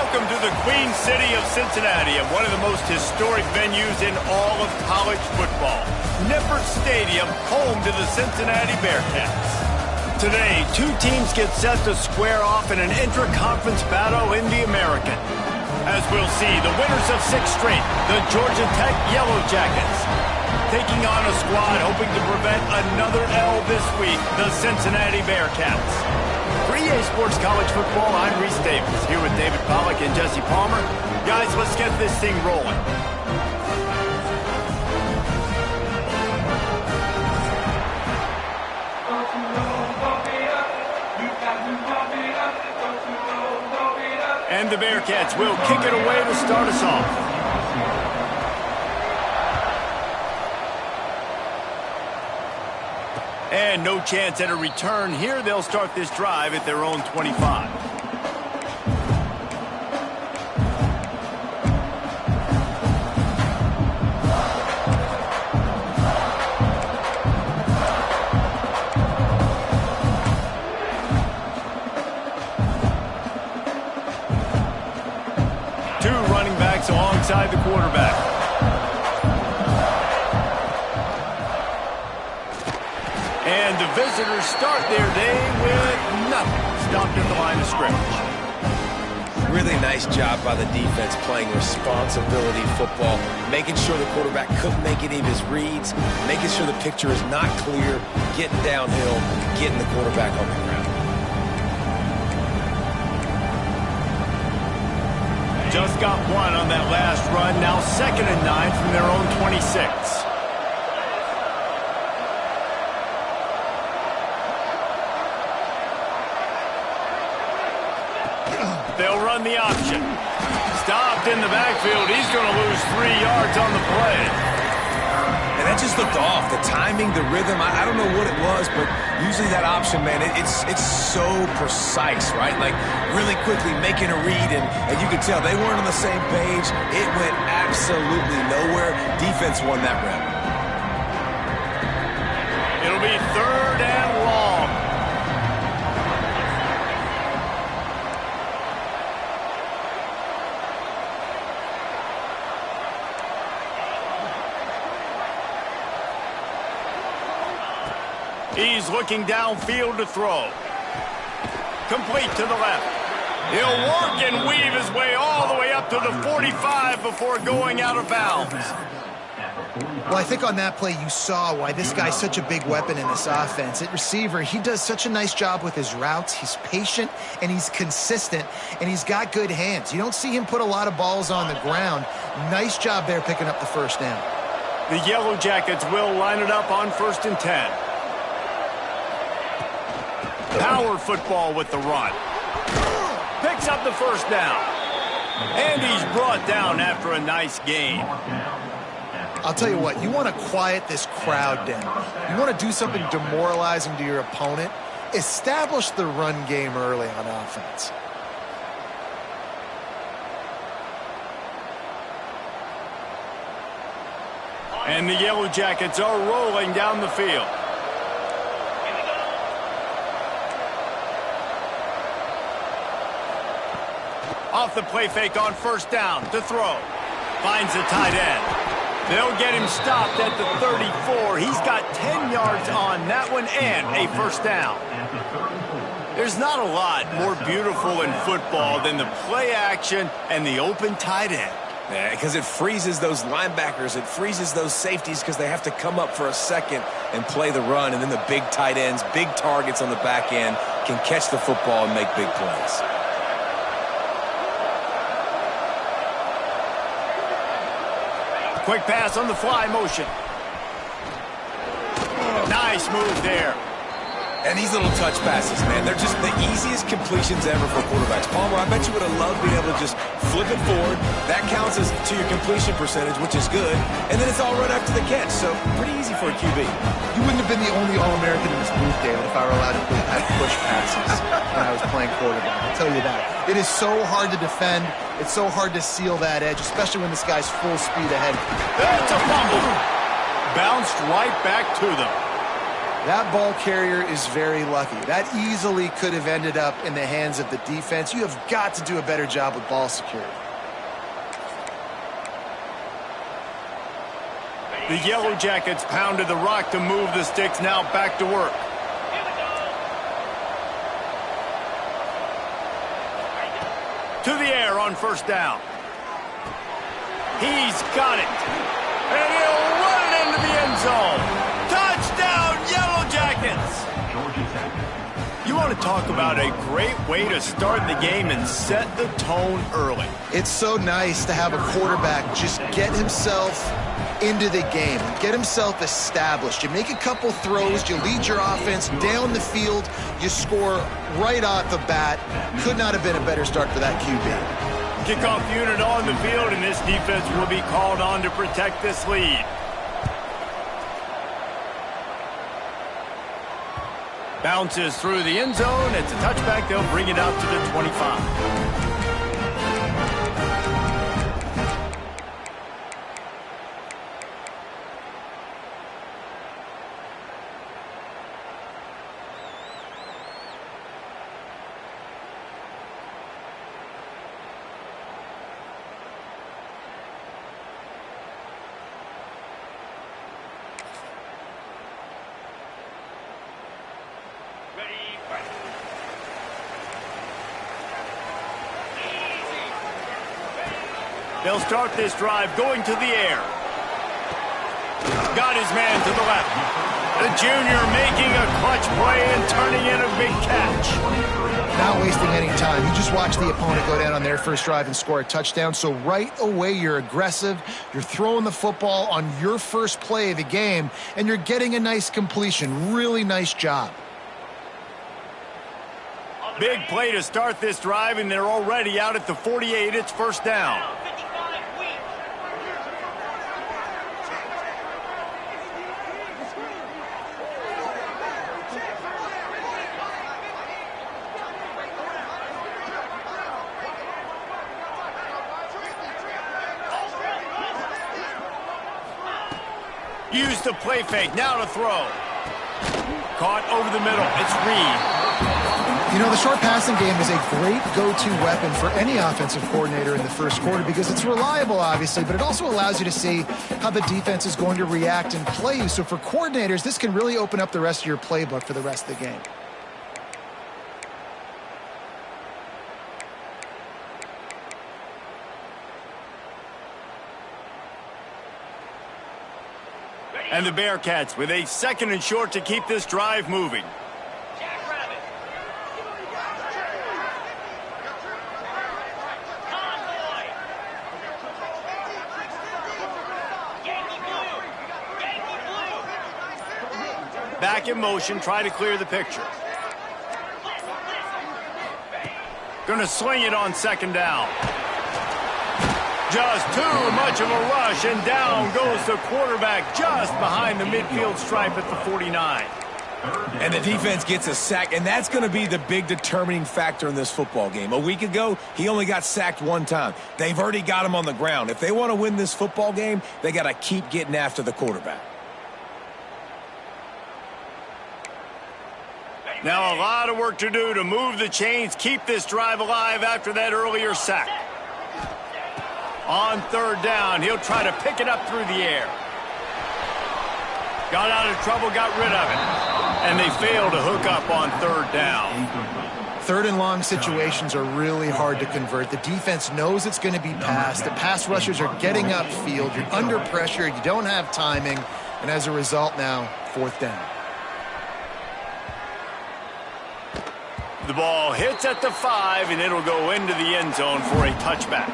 Welcome to the Queen City of Cincinnati and one of the most historic venues in all of college football. Nippert Stadium, home to the Cincinnati Bearcats. Today, two teams get set to square off in an intra-conference battle in the American. As we'll see, the winners of 6 straight, the Georgia Tech Yellow Jackets, taking on a squad hoping to prevent another L this week, the Cincinnati Bearcats. For EA Sports College Football, I'm Reese Davis, here with David Pollack and Jesse Palmer. Guys, let's get this thing rolling. And the Bearcats will kick it away to start us off. And no chance at a return here. They'll start this drive at their own 25. Two running backs alongside the quarterback. And the visitors start their day with nothing. Stopped at the line of scrimmage. Really nice job by the defense playing responsibility football, making sure the quarterback couldn't make any of his reads, making sure the picture is not clear, getting downhill, getting the quarterback on the ground. Just got one on that last run. Now 2nd and 9 from their own 26. They'll run the option. Stopped in the backfield. He's going to lose 3 yards on the play. And that just looked off. The timing, the rhythm, I don't know what it was, but usually that option, man, it's so precise, right? Like really quickly making a read, and you could tell they weren't on the same page. It went absolutely nowhere. Defense won that rep. It'll be 3rd and long. He's looking downfield to throw. Complete to the left. He'll work and weave his way all the way up to the 45 before going out of bounds. Well, I think on that play you saw why this guy's such a big weapon in this offense. At receiver, he does such a nice job with his routes. He's patient, and he's consistent, and he's got good hands. You don't see him put a lot of balls on the ground. Nice job there picking up the first down. The Yellow Jackets will line it up on 1st and 10. Power football with the run. Picks up the first down. And he's brought down after a nice gain. I'll tell you what, you want to quiet this crowd down. You want to do something demoralizing to your opponent. Establish the run game early on offense. And the Yellow Jackets are rolling down the field. Off the play fake on 1st down to throw. Finds the tight end. They'll get him stopped at the 34. He's got 10 yards on that one and a 1st down. There's not a lot more beautiful in football than the play action and the open tight end. Yeah, because it freezes those linebackers. It freezes those safeties because they have to come up for a second and play the run. And then the big tight ends, big targets on the back end can catch the football and make big plays. Quick pass on the fly motion. Nice move there. And these little touch passes, man, they're just the easiest completions ever for quarterbacks. Palmer, I bet you would have loved being able to just flip it forward. That counts as to your completion percentage, which is good. And then it's all right after the catch, so pretty easy for a QB. You wouldn't have been the only All-American in this booth, David, if I were allowed to have push passes when I was playing quarterback. I'll tell you that. It is so hard to defend. It's so hard to seal that edge, especially when this guy's full speed ahead. That's a fumble. Bounced right back to them. That ball carrier is very lucky. That easily could have ended up in the hands of the defense. You have got to do a better job with ball security. The Yellow Jackets pounded the rock to move the sticks, now back to work. To the air on first down. He's got it. And he'll run it into the end zone. Touchdown, Yellow Jackets! You want to talk about a great way to start the game and set the tone early. It's so nice to have a quarterback just get himself into the game, get himself established. You make a couple throws, you lead your offense down the field, you score right off the bat. Could not have been a better start for that QB. Kickoff unit on the field, and this defense will be called on to protect this lead. Bounces through the end zone. It's a touchback. They'll bring it out to the 25. They'll start this drive going to the air. Got his man to the left. The junior making a clutch play and turning in a big catch. Not wasting any time. You just watch the opponent go down on their first drive and score a touchdown. So right away, you're aggressive. You're throwing the football on your first play of the game, and you're getting a nice completion. Really nice job. Big play to start this drive, and they're already out at the 48. It's first down. Use the play fake, now to throw. Caught over the middle, it's Reed. You know, the short passing game is a great go-to weapon for any offensive coordinator in the first quarter because it's reliable, obviously, but it also allows you to see how the defense is going to react and play you. So for coordinators, this can really open up the rest of your playbook for the rest of the game. And the Bearcats with a second and short to keep this drive moving. Back in motion, try to clear the picture. Gonna sling it on second down. Just too much of a rush, and down goes the quarterback just behind the midfield stripe at the 49. And the defense gets a sack, and that's going to be the big determining factor in this football game. A week ago, he only got sacked one time. They've already got him on the ground. If they want to win this football game, they got to keep getting after the quarterback. Now a lot of work to do to move the chains, keep this drive alive after that earlier sack. On third down, he'll try to pick it up through the air. Got out of trouble, got rid of it. And they fail to hook up on third down. Third and long situations are really hard to convert. The defense knows it's going to be passed. The pass rushers are getting upfield. You're under pressure. You don't have timing. And as a result now, fourth down. The ball hits at the 5, and it'll go into the end zone for a touchback.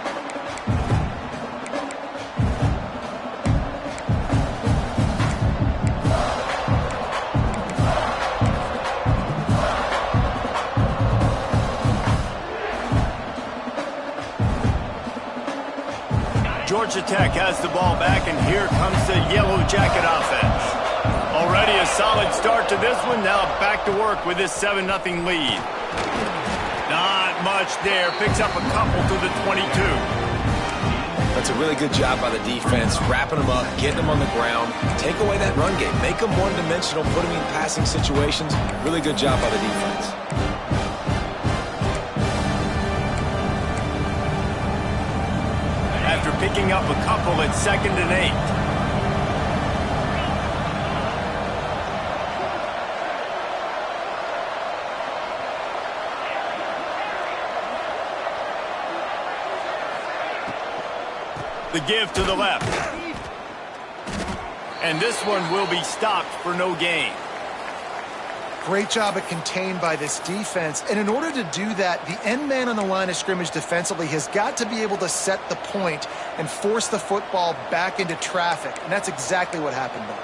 Georgia Tech has the ball back, and here comes the Yellow Jacket offense. Already a solid start to this one. Now back to work with this 7-0 lead. Not much there. Picks up a couple to the 22. A It's a really good job by the defense, wrapping them up, getting them on the ground, take away that run game, make them one-dimensional, put them in passing situations. Really good job by the defense. After picking up a couple at 2nd and 8. The give to the left. And this one will be stopped for no gain. Great job at contained by this defense. And in order to do that, the end man on the line of scrimmage defensively has got to be able to set the point and force the football back into traffic. And that's exactly what happened there.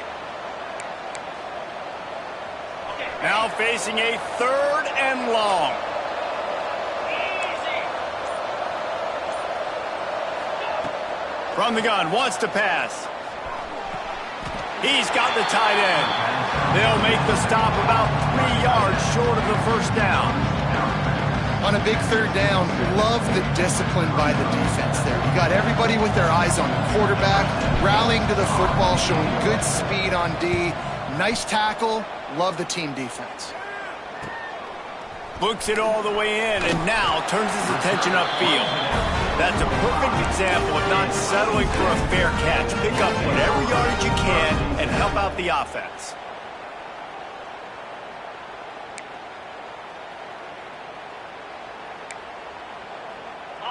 Now facing a 3rd and long. From the gun, wants to pass. He's got the tight end. They'll make the stop about 3 yards short of the first down. On a big 3rd down, love the discipline by the defense there. You got everybody with their eyes on the quarterback, rallying to the football, showing good speed on D. Nice tackle. Love the team defense. Books it all the way in and now turns his attention upfield. That's a perfect example of not settling for a fair catch. Pick up whatever yardage you can and help out the offense.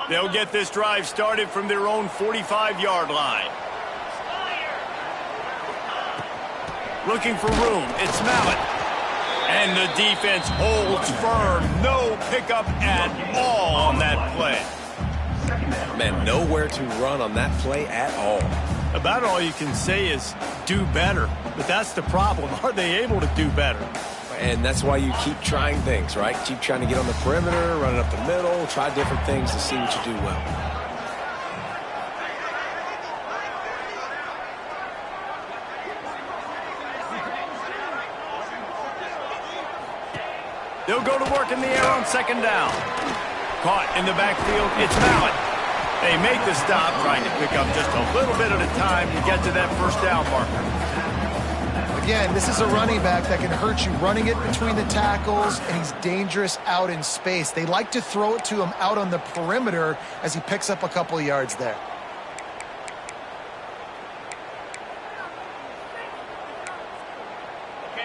They'll get this drive started from their own 45-yard line. Looking for room. It's Mallett. And the defense holds firm. No pickup at all on that play. Man, nowhere to run on that play at all. About all you can say is do better. But that's the problem. Are they able to do better? And that's why you keep trying things, right? Keep trying to get on the perimeter, run it up the middle, try different things to see what you do well. They'll go to work in the air on 2nd down. Caught in the backfield, it's Mallett. They make the stop, trying to pick up just a little bit at a time to get to that first down marker. Again, this is a running back that can hurt you running it between the tackles, and he's dangerous out in space. They like to throw it to him out on the perimeter as he picks up a couple of yards there.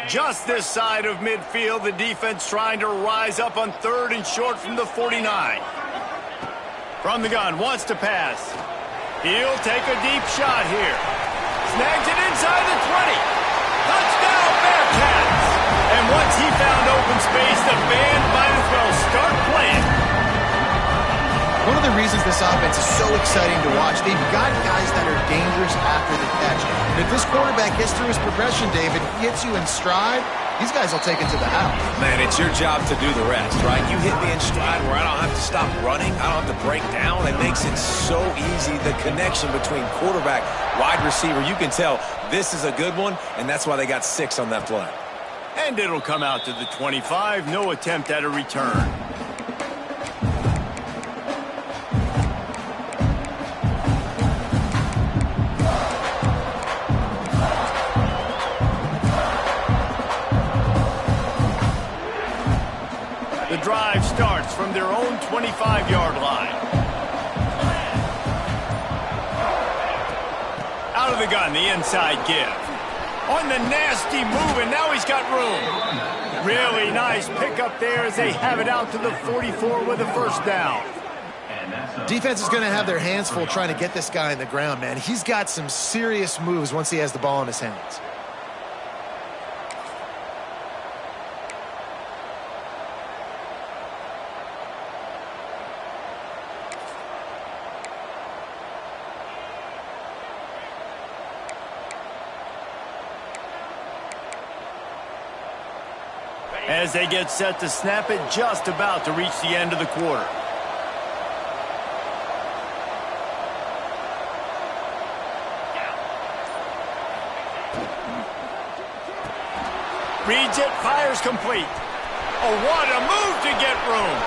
Just this side of midfield, the defense trying to rise up on 3rd and short from the 49. From the gun, wants to pass. He'll take a deep shot here. Snags it inside the 20. Touchdown, Bearcats! And once he found open space, the band might as well start playing. One of the reasons this offense is so exciting to watch, they've got guys that are dangerous after the catch. And if this quarterback gets through his progression, David, hits you in stride, these guys will take it to the house. Man, it's your job to do the rest, right? You hit me in stride where I don't have to stop running. I don't have to break down. It makes it so easy. The connection between quarterback, wide receiver, you can tell this is a good one, and that's why they got 6 on that play. And it'll come out to the 25. No attempt at a return. The drive starts from their own 25-yard line. Out of the gun, the inside give. On the nasty move, and now he's got room. Really nice pickup there as they have it out to the 44 with a first down. Defense is going to have their hands full trying to get this guy on the ground, man. He's got some serious moves once he has the ball in his hands. As they get set to snap it, just about to reach the end of the quarter. Reads it, fires complete. Oh, what a move to get room.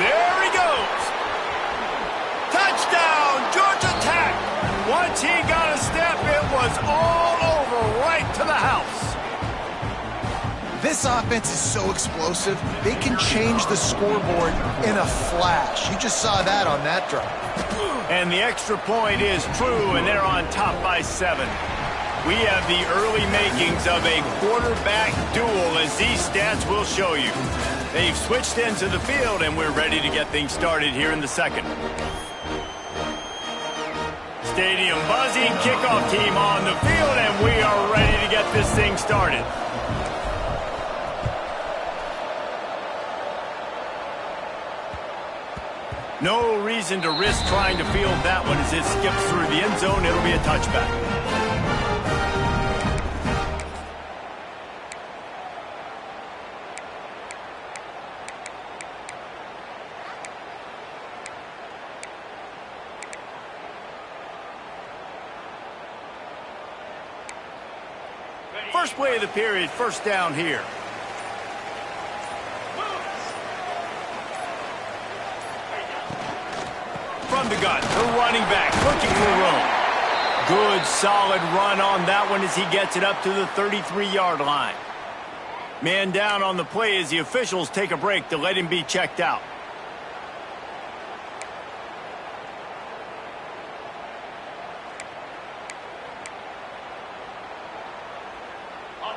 There he goes. Touchdown, Georgia Tech. once he got a step, it was all over right to the house. This offense is so explosive, they can change the scoreboard in a flash. You just saw that on that drive. And the extra point is true, and they're on top by 7. We have the early makings of a quarterback duel, as these stats will show you. They've switched into the field, and we're ready to get things started here in the second. Stadium buzzing, kickoff team on the field, and we are ready to get this thing started. No reason to risk trying to field that one as it skips through the end zone. It'll be a touchback. First play of the period, first down here. From the gun, the running back looking for room. Good, solid run on that one as he gets it up to the 33-yard line. Man down on the play as the officials take a break to let him be checked out.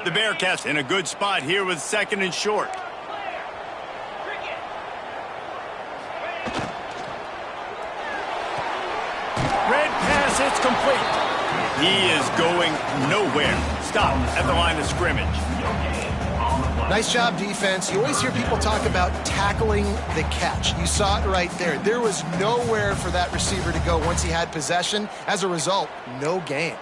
The Bearcats in a good spot here with second and short. Red pass, it's complete. He is going nowhere. Stop at the line of scrimmage. Nice job, defense. You always hear people talk about tackling the catch. You saw it right there. There was nowhere for that receiver to go once he had possession. As a result, no gain.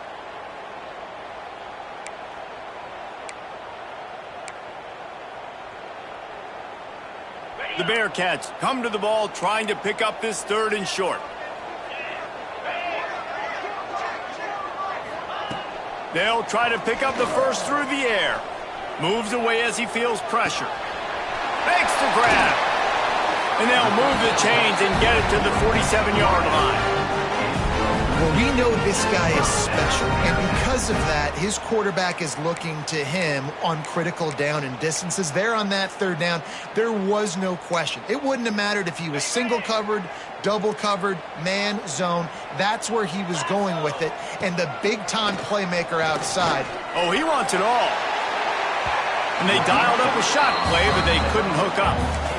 The Bearcats come to the ball trying to pick up this third and short. They'll try to pick up the first through the air. Moves away as he feels pressure. Makes the grab. And they'll move the chains and get it to the 47-yard line. Well, we know this guy is special, and because of that, his quarterback is looking to him on critical down and distances. There on that third down, there was no question. It wouldn't have mattered if he was single covered, double covered, man, zone. That's where he was going with it, and the big-time playmaker outside. Oh, he wants it all. And they dialed up a shot play, but they couldn't hook up.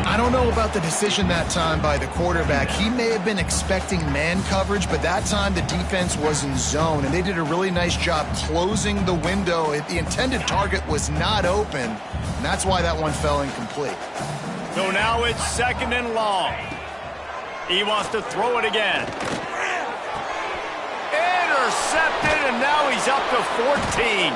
I don't know about the decision that time by the quarterback. He may have been expecting man coverage, but that time the defense was in zone, and they did a really nice job closing the window. The intended target was not open, and that's why that one fell incomplete. So now it's second and long. He wants to throw it again. Intercepted, and now he's up to 14.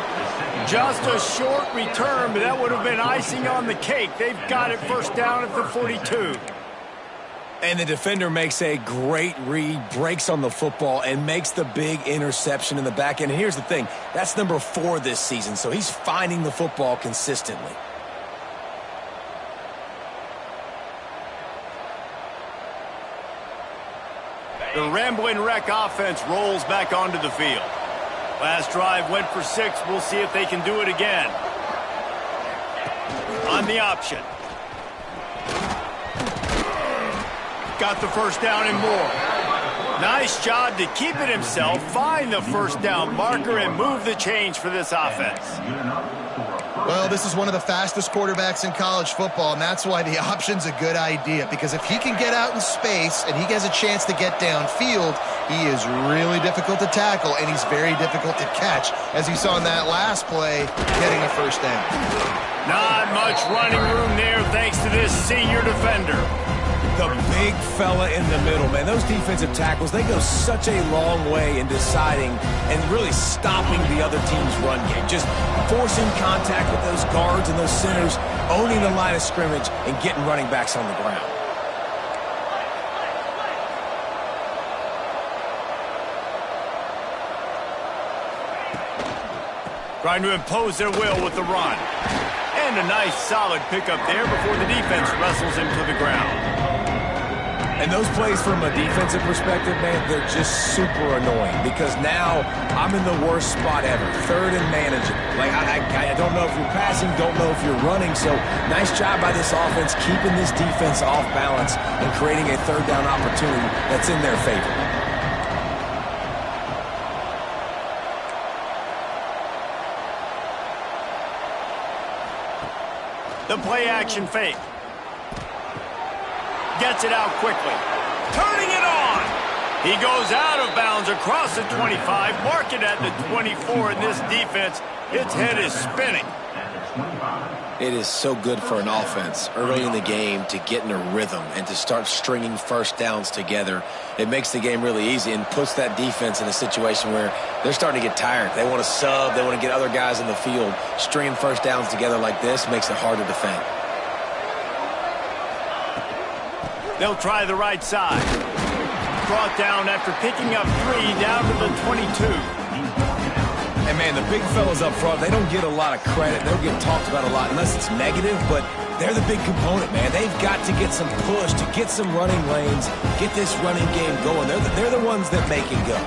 Just a short return, but that would have been icing on the cake. They've got it first down at the 42. And the defender makes a great read, breaks on the football, and makes the big interception in the back end. And here's the thing, that's number 4 this season, so he's finding the football consistently. The Ramblin' Wreck offense rolls back onto the field. Last drive went for 6. We'll see if they can do it again. On the option. Got the first down and more. Nice job to keep it himself, find the first down marker, and move the chains for this offense. Well, this is one of the fastest quarterbacks in college football, and that's why the option's a good idea, because if he can get out in space and he has a chance to get downfield, he is really difficult to tackle, and he's very difficult to catch, as you saw in that last play, getting a first down. Not much running room there thanks to this senior defender. The big fella in the middle, man. Those defensive tackles, they go such a long way in deciding and really stopping the other team's run game. Just forcing contact with those guards and those centers, owning the line of scrimmage, and getting running backs on the ground. Trying to impose their will with the run. And a nice solid pickup there before the defense wrestles him to the ground. And those plays from a defensive perspective, man, they're just super annoying because now I'm in the worst spot ever, third and manageable. Like, I don't know if you're passing, don't know if you're running, so nice job by this offense keeping this defense off balance and creating a third down opportunity that's in their favor. The play action fake. Gets it out quickly. Turning it on. He goes out of bounds across the 25. Mark it at the 24 in this defense. Its head is spinning. It is so good for an offense early in the game to get in a rhythm and to start stringing first downs together. It makes the game really easy and puts that defense in a situation where they're starting to get tired. They want to sub. They want to get other guys in the field. Stringing first downs together like this makes it hard to defend. They'll try the right side. Brought down after picking up 3 down to the 22. And, man, the big fellas up front, they don't get a lot of credit. They don't get talked about a lot unless it's negative, but they're the big component, man. They've got to get some push, to get some running lanes, get this running game going. They're the ones that make it go.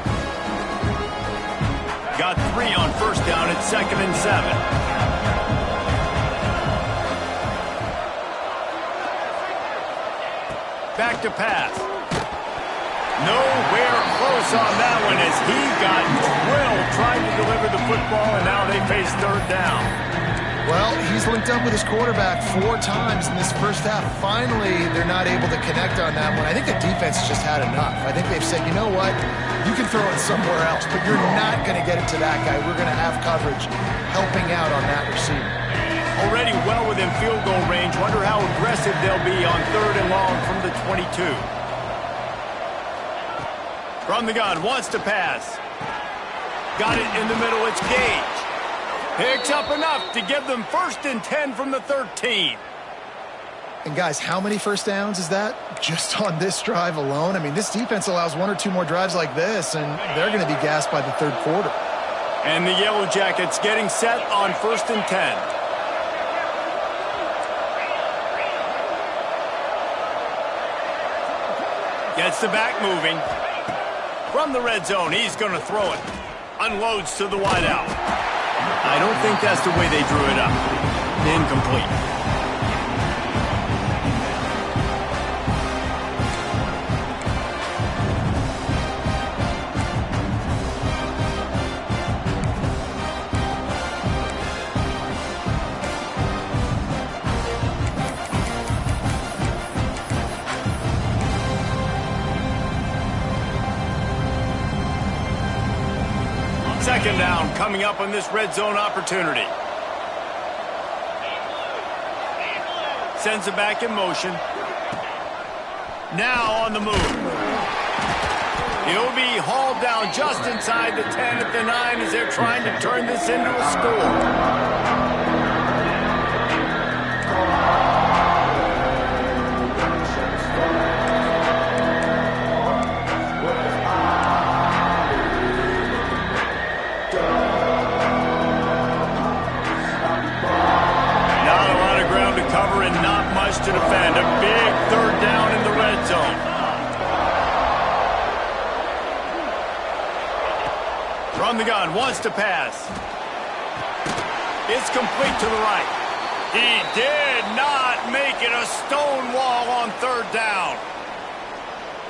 Got 3 on first down at 2nd and 7. Back to pass. Nowhere close on that one as he got drilled trying to deliver the football, and now they face third down. Well, he's linked up with his quarterback 4 times in this first half. Finally, they're not able to connect on that one. I think the defense just had enough. I think they've said, you know what, you can throw it somewhere else, but you're not going to get it to that guy. We're going to have coverage helping out on that receiver. Already well within field goal range. Wonder how aggressive they'll be on 3rd and long from the 22. From the gun, wants to pass. Got it in the middle, it's Gage. Picks up enough to give them 1st and 10 from the 13. And guys, how many first downs is that just on this drive alone? I mean, this defense allows 1 or 2 more drives like this, and they're going to be gassed by the 3rd quarter. And the Yellow Jackets getting set on 1st and 10. Gets the back moving. From the red zone, he's going to throw it. Unloads to the wideout. I don't think that's the way they drew it up. Incomplete. Second down coming up on this red zone opportunity. Sends it back in motion. Now on the move. He'll be hauled down just inside the 10 at the 9 as they're trying to turn this into a score. To defend. A big 3rd down in the red zone. From the gun, wants to pass. It's complete to the right. He did not make it a stone wall on 3rd down.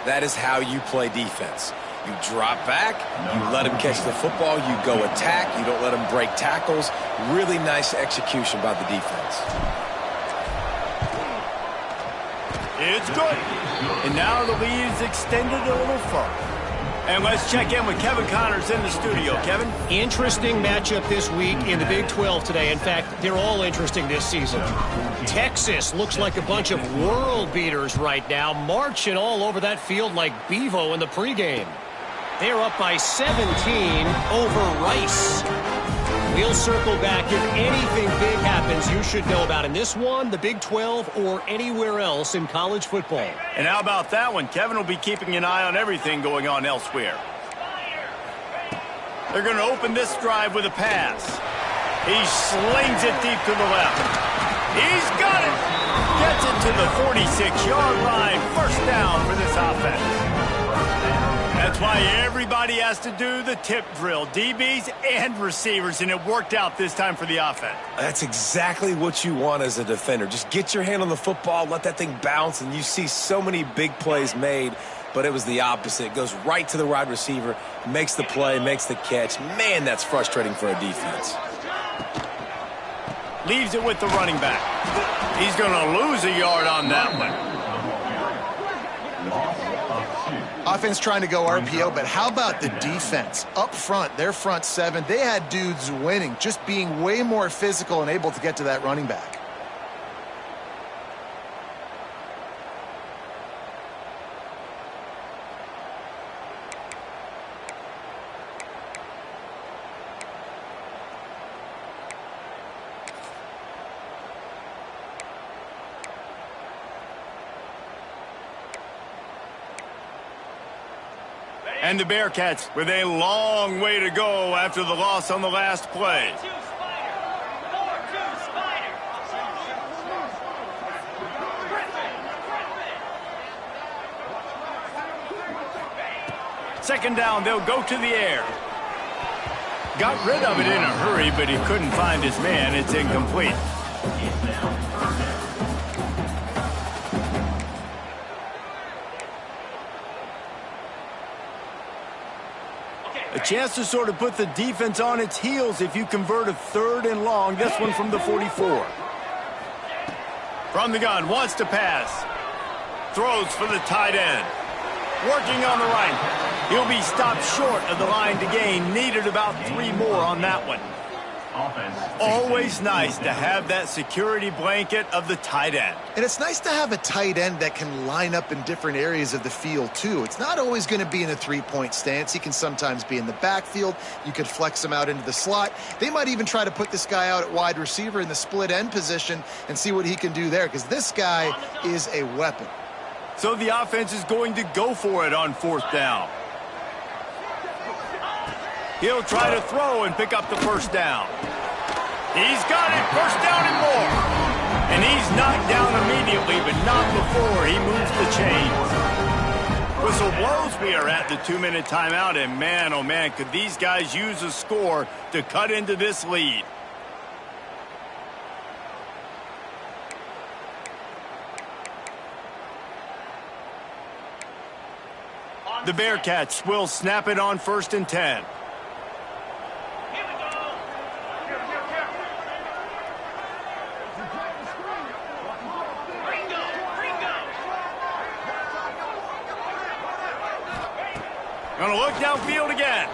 That is how you play defense. You drop back, you let him catch the football, you go attack, you don't let him break tackles. Really nice execution by the defense. It's good. And now the lead is extended a little further. And let's check in with Kevin Connors in the studio. Kevin? Interesting matchup this week in the Big 12 today. In fact, they're all interesting this season. Texas looks like a bunch of world beaters right now, marching all over that field like Bevo in the pregame. They're up by 17 over Rice. We'll circle back if anything big happens you should know about in this one, the Big 12, or anywhere else in college football. And how about that one? Kevin will be keeping an eye on everything going on elsewhere. They're going to open this drive with a pass. He slings it deep to the left. He's got it. Gets it to the 46-yard line. First down for this offense. That's why everybody has to do the tip drill, DBs and receivers, and it worked out this time for the offense. That's exactly what you want as a defender. Just get your hand on the football, let that thing bounce, and you see so many big plays made, but it was the opposite. It goes right to the wide receiver, makes the play, makes the catch. Man, that's frustrating for a defense. Leaves it with the running back. He's going to lose a yard on that one. Offense trying to go RPO, but how about the defense? Up front, their front seven, they had dudes winning, just being way more physical and able to get to that running back. And the Bearcats with a long way to go after the loss on the last play. Second down, they'll go to the air. Got rid of it in a hurry, but he couldn't find his man. It's incomplete. A chance to sort of put the defense on its heels if you convert a 3rd and long. This one from the 44. From the gun, wants to pass. Throws for the tight end. Working on the right. He'll be stopped short of the line to gain. Needed about 3 more on that one. Always nice to have that security blanket of the tight end. And it's nice to have a tight end that can line up in different areas of the field, too. It's not always going to be in a 3-point stance. He can sometimes be in the backfield. You could flex him out into the slot. They might even try to put this guy out at wide receiver in the split end position and see what he can do there, because this guy is a weapon. So the offense is going to go for it on 4th down. He'll try to throw and pick up the first down. He's got it, first down and more. And he's knocked down immediately, but not before he moves the chains. Whistle blows, we are at the 2-minute timeout, and man, oh man, could these guys use a score to cut into this lead. The Bearcats will snap it on 1st and 10. Going to look downfield again.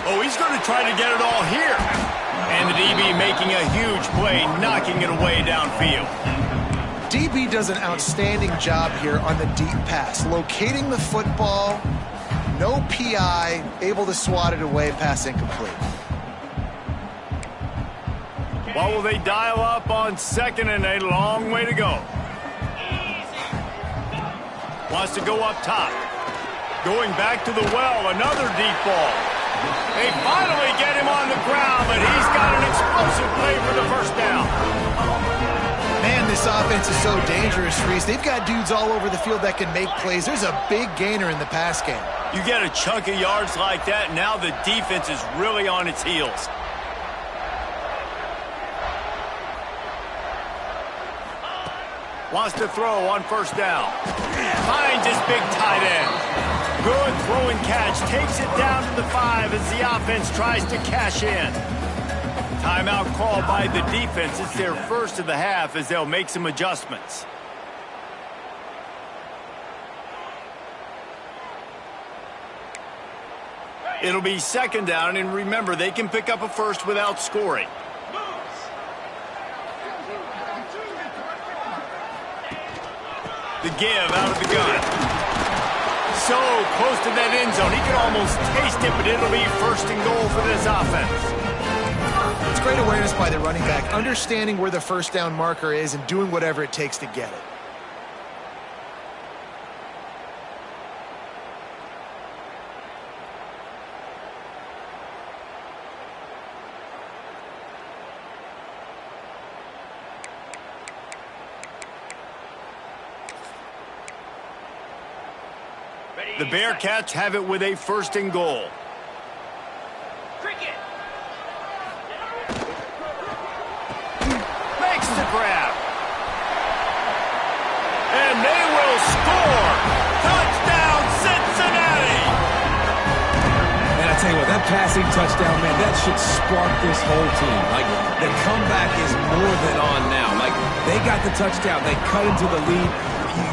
Oh, he's going to try to get it all here. And the DB making a huge play, knocking it away downfield. DB does an outstanding job here on the deep pass, locating the football, no PI, able to swat it away, pass incomplete. Well, will they dial up on 2nd and a long way to go? Wants to go up top. Going back to the well, another deep ball. They finally get him on the ground, but he's got an explosive play for the first down. Man, this offense is so dangerous, Reese. They've got dudes all over the field that can make plays. There's a big gainer in the pass game. You get a chunk of yards like that, now the defense is really on its heels. Wants to throw on 1st down. Finds his big tight end. Good throw and catch. Takes it down to the 5 as the offense tries to cash in. Timeout called by the defense. It's their first of the half as they'll make some adjustments. It'll be 2nd down, and remember, they can pick up a first without scoring. The give out of the gun. So close to that end zone. He could almost taste it, but it'll be 1st and goal for this offense. It's great awareness by the running back, understanding where the first down marker is and doing whatever it takes to get it. The Bearcats have it with a 1st and goal. Makes the grab. And they will score. Touchdown, Cincinnati. And I tell you what, that passing touchdown, man, that should spark this whole team. Like, the comeback is more than on now. Like, they got the touchdown. They cut into the lead.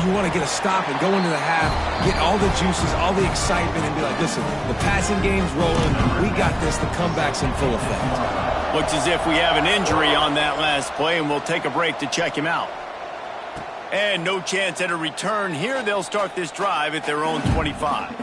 You want to get a stop and go into the half, get all the juices, all the excitement, and be like, listen, the passing game's rolling. We got this. The comeback's in full effect. Looks as if we have an injury on that last play, and we'll take a break to check him out. And no chance at a return here. They'll start this drive at their own 25.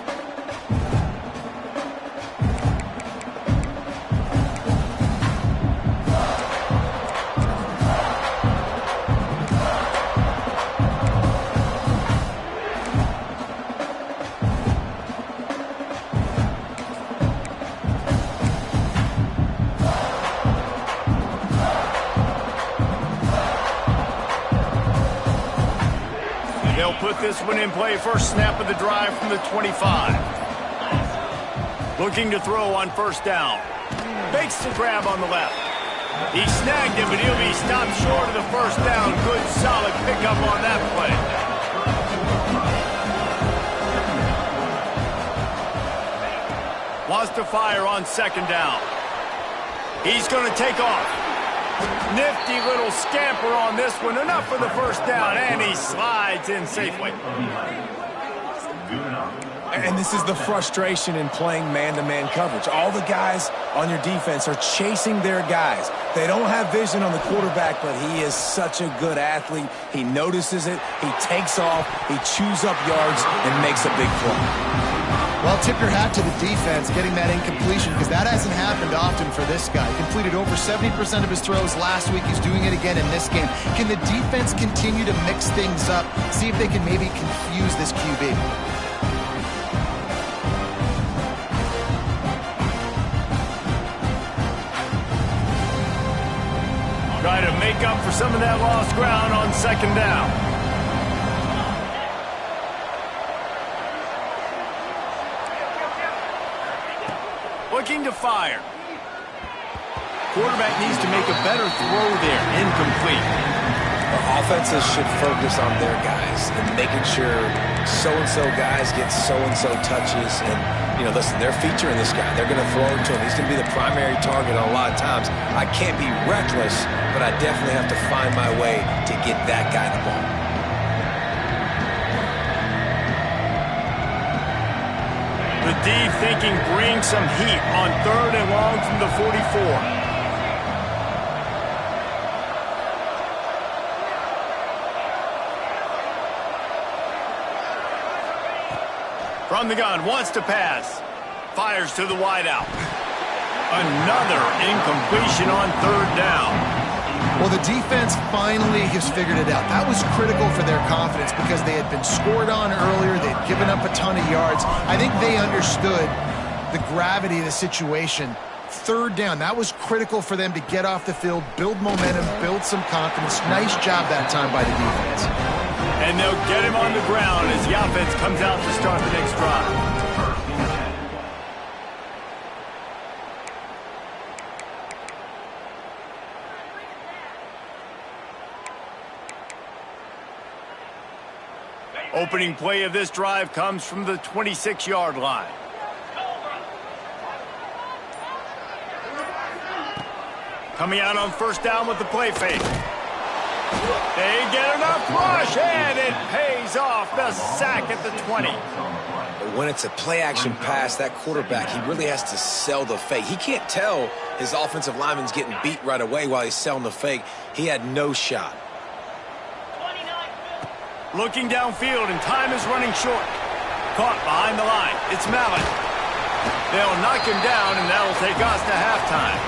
They'll put this one in play. First snap of the drive from the 25. Looking to throw on 1st down. Makes the grab on the left. He snagged it, but he'll be stopped short of the 1st down. Good, solid pickup on that play. Wants to fire on 2nd down. He's going to take off. Nifty little scamper on this one. Enough for the 1st down, and he slides in safely. And this is the frustration in playing man-to-man coverage. All the guys on your defense are chasing their guys. They don't have vision on the quarterback, but he is such a good athlete. He notices it, he takes off, he chews up yards, and makes a big play. Well, tip your hat to the defense getting that incompletion, because that hasn't happened often for this guy. Completed over 70% of his throws last week. He's doing it again in this game. Can the defense continue to mix things up? See if they can maybe confuse this QB. Try to make up for some of that lost ground on 2nd down. Looking to fire. Quarterback needs to make a better throw there. Incomplete. Well, offenses should focus on their guys and making sure so-and-so guys get so-and-so touches. And, you know, listen, they're featuring this guy. They're going to throw it to him. He's going to be the primary target a lot of times. I can't be reckless, but I definitely have to find my way to get that guy the ball. The D thinking bring some heat on 3rd and long from the 44. From the gun, wants to pass. Fires to the wideout. Another incompletion on 3rd down. Well, the defense finally has figured it out. That was critical for their confidence because they had been scored on earlier. They'd given up a ton of yards. I think they understood the gravity of the situation. 3rd down, that was critical for them to get off the field, build momentum, build some confidence. Nice job that time by the defense. And they'll get him on the ground as the offense comes out to start the next drive. Opening play of this drive comes from the 26-yard line. Coming out on 1st down with the play fake. They get enough push, and it pays off. The sack at the 20. When it's a play-action pass, that quarterback, he really has to sell the fake. He can't tell his offensive lineman's getting beat right away while he's selling the fake. He had no shot. Looking downfield, and time is running short. Caught behind the line. It's Mallett. They'll knock him down, and that'll take us to halftime.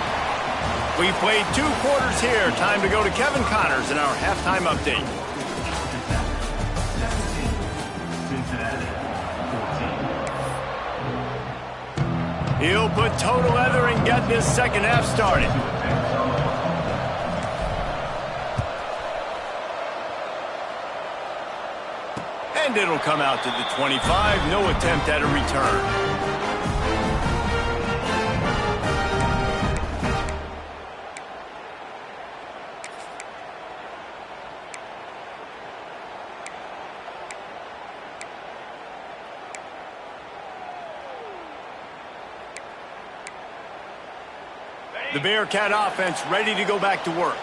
We played 2 quarters here. Time to go to Kevin Connors in our halftime update. He'll put toe to leather and get this 2nd half started. And it'll come out to the 25. No attempt at a return. The Bearcat offense ready to go back to work.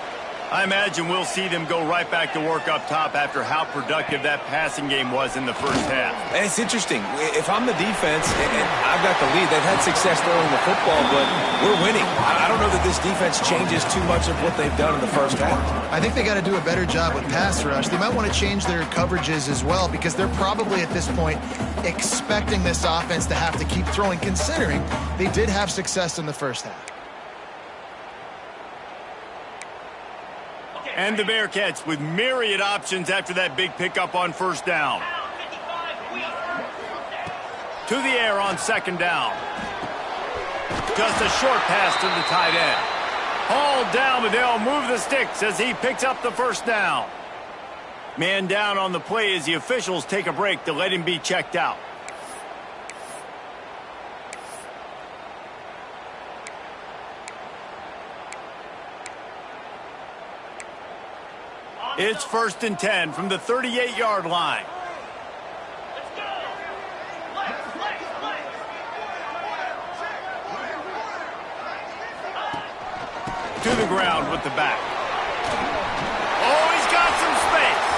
I imagine we'll see them go right back to work up top after how productive that passing game was in the first half. And it's interesting. If I'm the defense and I've got the lead, they've had success throwing the football, but we're winning. I don't know that this defense changes too much of what they've done in the first half. I think they got to do a better job with pass rush. They might want to change their coverages as well because they're probably at this point expecting this offense to have to keep throwing, considering they did have success in the first half. And the Bearcats with myriad options after that big pickup on first down. To the air on second down. Just a short pass to the tight end. Hauled down, but they'll move the sticks as he picks up the first down. Man down on the play as the officials take a break to let him be checked out. It's 1st and 10 from the 38-yard line. Let's go. To the ground with the back. Oh, he's got some space.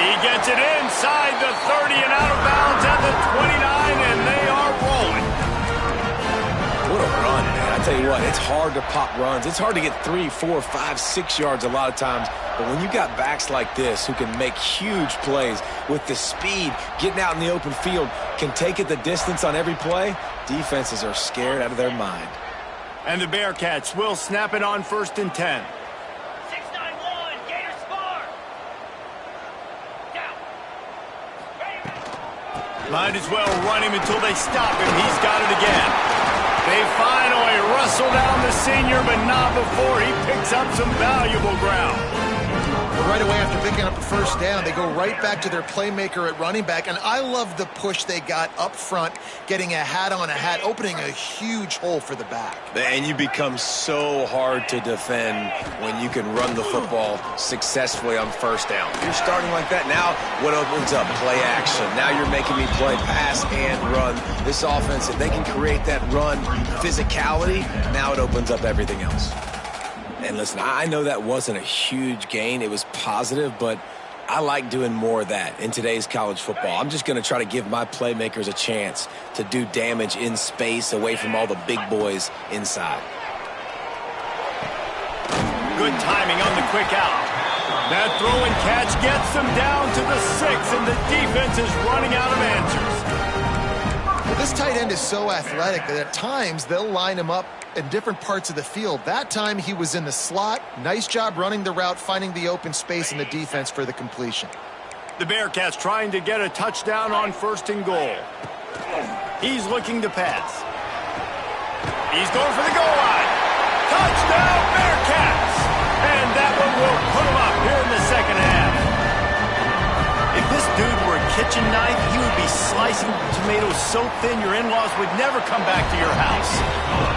He gets it inside the 30 and out of bounds at the 29, and they are rolling. What a run, man. I tell you what, it's hard to pop runs. It's hard to get 3, 4, 5, 6 yards a lot of times. But when you got backs like this who can make huge plays with the speed, getting out in the open field, can take it the distance on every play, defenses are scared out of their mind. And the Bearcats will snap it on 1st and 10. 6-9-1, Gators score. Down. Might as well run him until they stop him. He's got it again. They finally wrestle down the senior, but not before he picks up some valuable ground. But right away after picking up a first down, they go right back to their playmaker at running back. And I love the push they got up front, getting a hat on a hat, opening a huge hole for the back. And you become so hard to defend when you can run the football successfully on first down. You're starting like that. Now what opens up? Play action. Now you're making me play pass and run. This offense, if they can create that run physicality, now it opens up everything else. And listen, I know that wasn't a huge gain. It was positive, but I like doing more of that in today's college football. I'm just going to try to give my playmakers a chance to do damage in space away from all the big boys inside. Good timing on the quick out. That throw and catch gets them down to the 6, and the defense is running out of answers. Well, this tight end is so athletic that at times they'll line him up in different parts of the field. That time he was in the slot. Nice job running the route, finding the open space in the defense for the completion. The Bearcats trying to get a touchdown on 1st and goal. He's looking to pass. He's going for the goal line. Touchdown, Bearcats! And that one will put him up here in the second half. If this dude were a kitchen knife, he would be slicing tomatoes so thin your in-laws would never come back to your house.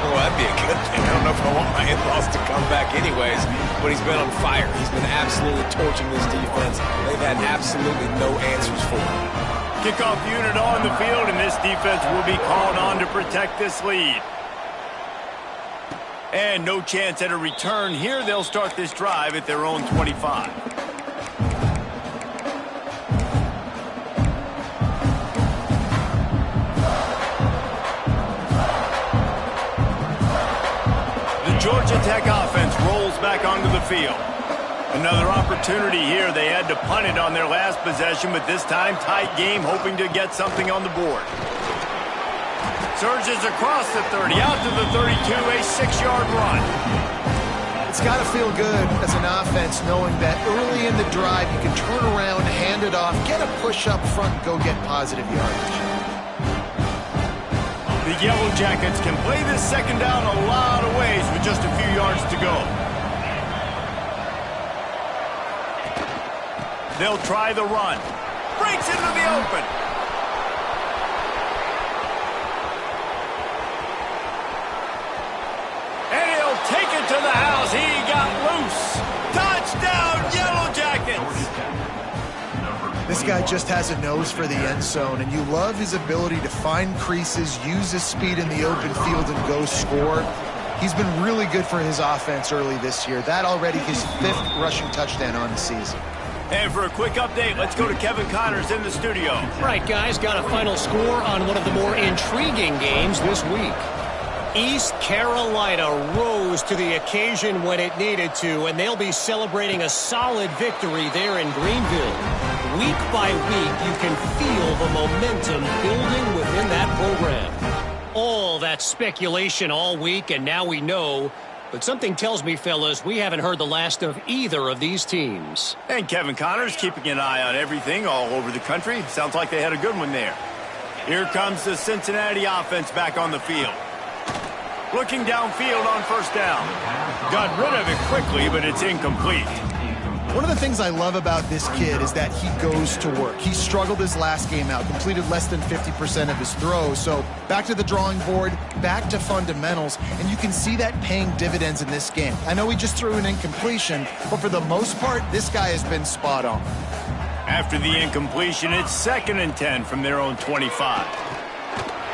Well, that'd be a good thing. I don't know if I want my in-laws to come back anyways, but he's been on fire. He's been absolutely torching this defense. They've had absolutely no answers for him. Kickoff unit on the field, and this defense will be called on to protect this lead. And no chance at a return here. They'll start this drive at their own 25. Georgia Tech offense rolls back onto the field. Another opportunity here. They had to punt it on their last possession, but this time tight game, hoping to get something on the board. Surges across the 30, out to the 32, a 6-yard run. It's got to feel good as an offense knowing that early in the drive you can turn around, hand it off, get a push up front, go get positive yardage. The Yellow Jackets can play this second down a lot of ways with just a few yards to go. They'll try the run. Breaks into the open. And he'll take it to the house. He got loose. Touchdown, Yellow Jackets. This guy just has a nose for the end zone, and you love his ability to find creases, use his speed in the open field, and go score. He's been really good for his offense early this year. That already his 5th rushing touchdown on the season. And for a quick update, let's go to Kevin Connors in the studio. Right, guys, got a final score on one of the more intriguing games this week. East Carolina rose to the occasion when it needed to, and they'll be celebrating a solid victory there in Greenville. Week by week, you can feel the momentum building within that program. All that speculation all week, and now we know. But something tells me, fellas, we haven't heard the last of either of these teams. And Kevin Connors keeping an eye on everything all over the country. Sounds like they had a good one there. Here comes the Cincinnati offense back on the field. Looking downfield on first down. Got rid of it quickly, but it's incomplete. One of the things I love about this kid is that he goes to work. He struggled his last game out, completed less than 50% of his throws. So back to the drawing board, back to fundamentals, and you can see that paying dividends in this game. I know he just threw an incompletion, but for the most part, this guy has been spot on. After the incompletion, it's 2nd and 10 from their own 25.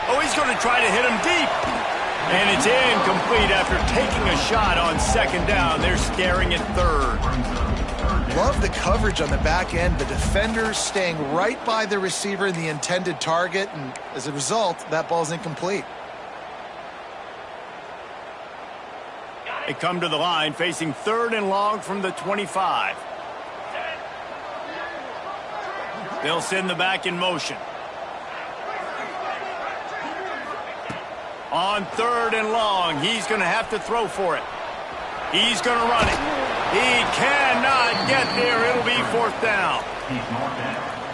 Oh, he's going to try to hit him deep. And it's incomplete after taking a shot on 2nd down. They're staring at 3rd. Love the coverage on the back end. The defender staying right by the receiver in the intended target, and as a result, that ball's incomplete. They come to the line facing 3rd and long from the 25. They'll send the back in motion. On 3rd and long, he's going to have to throw for it. He's going to run it. He cannot get there. It'll be 4th down.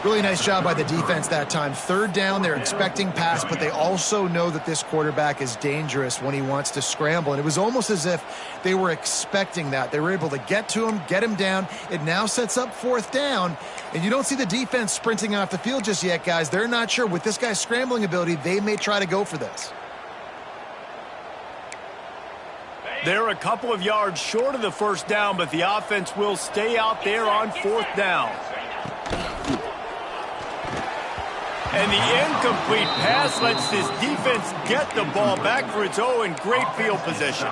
Really nice job by the defense that time. 3rd down, they're expecting pass, but they also know that this quarterback is dangerous when he wants to scramble. And it was almost as if they were expecting that. They were able to get to him, get him down. It now sets up 4th down. And you don't see the defense sprinting off the field just yet, guys. They're not sure. With this guy's scrambling ability, they may try to go for this. They're a couple of yards short of the 1st down, but the offense will stay out there on 4th down. And the incomplete pass lets this defense get the ball back for its own great field position.